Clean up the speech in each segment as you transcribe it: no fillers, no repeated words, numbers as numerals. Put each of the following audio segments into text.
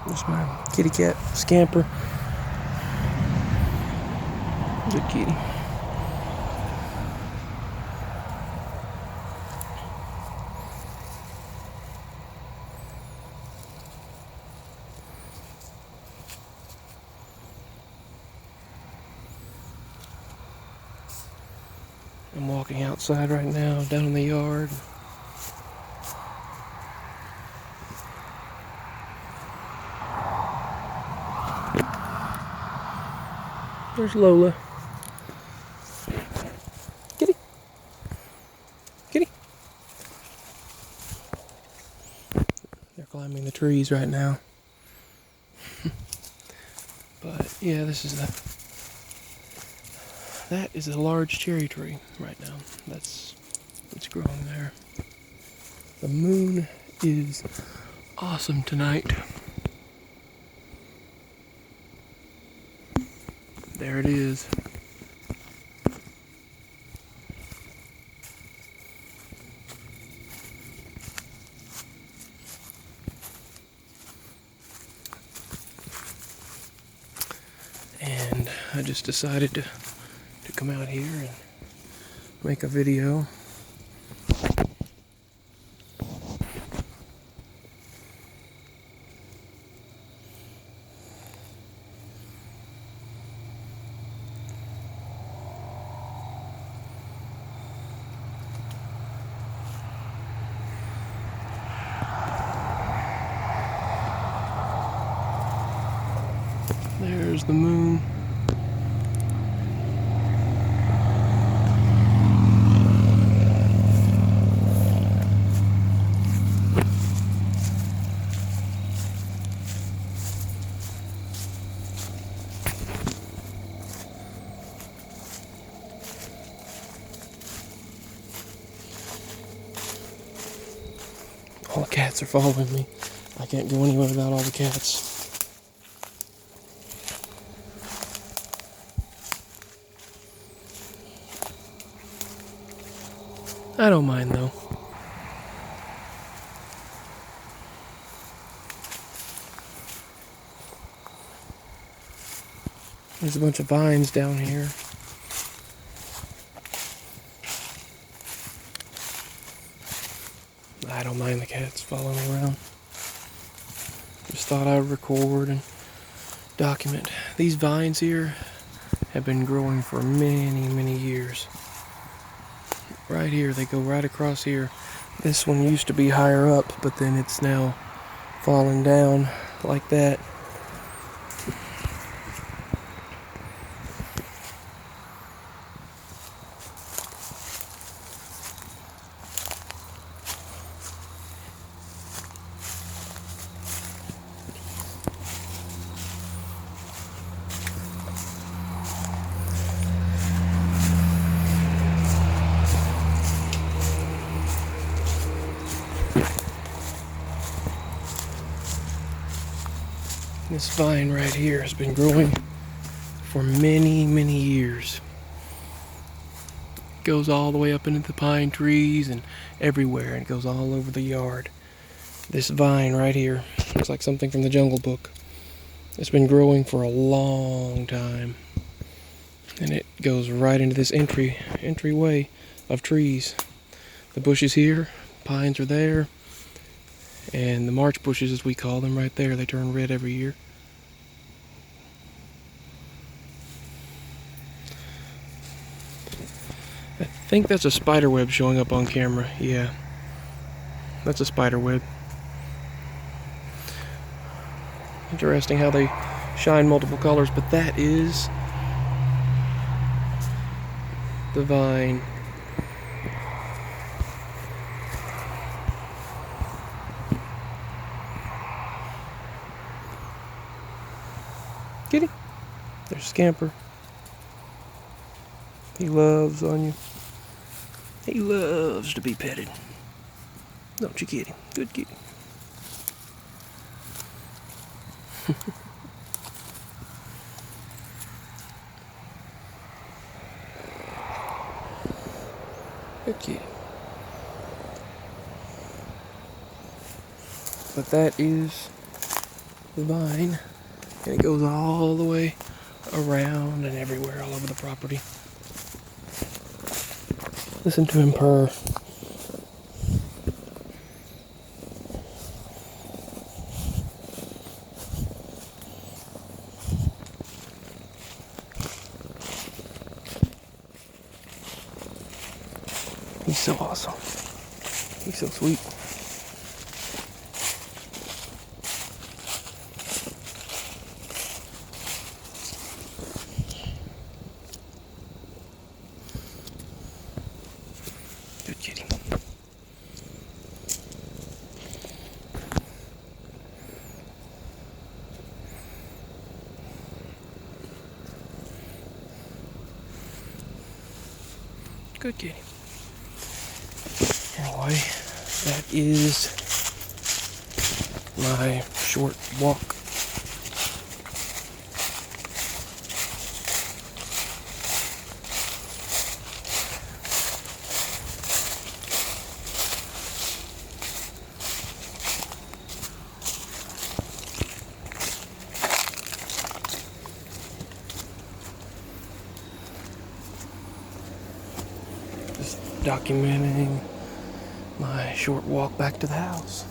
There's my kitty cat, Scamper. Good kitty. I'm walking outside right now, down in the yard. There's Lola. Kitty. Kitty. They're climbing the trees right now. But yeah, that is a large cherry tree right now. It's growing there. The moon is awesome tonight. There it is. And I just decided to come out here and make a video. There's the moon. All the cats are following me. I can't go anywhere without all the cats. I don't mind though. There's a bunch of vines down here. I don't mind the cats following me around. Just thought I would record and document. These vines here have been growing for many, many years. Right here, they go right across here. This one used to be higher up, but then it's now falling down like that. This vine right here has been growing for many, many years. It goes all the way up into the pine trees and everywhere, and it goes all over the yard. This vine right here looks like something from the Jungle Book. It's been growing for a long time, and it goes right into this entryway of trees. The bushes here, pines are there, and the March bushes, as we call them, right there, they turn red every year. I think that's a spider web showing up on camera. Yeah, that's a spider web. Interesting how they shine multiple colors, but that is the vine. Kitty. There's Scamper. He loves on you. He loves to be petted. Don't you, kitty? Good kitty. Good kitty. But that is the vine, and it goes all the way around and everywhere all over the property. Listen to him purr. He's so awesome. He's so sweet. Good kitty. Good kitty. Anyway, that is my short walk. Just documenting my short walk back to the house.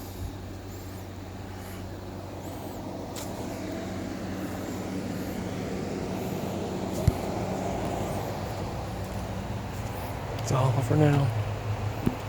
That's all for now.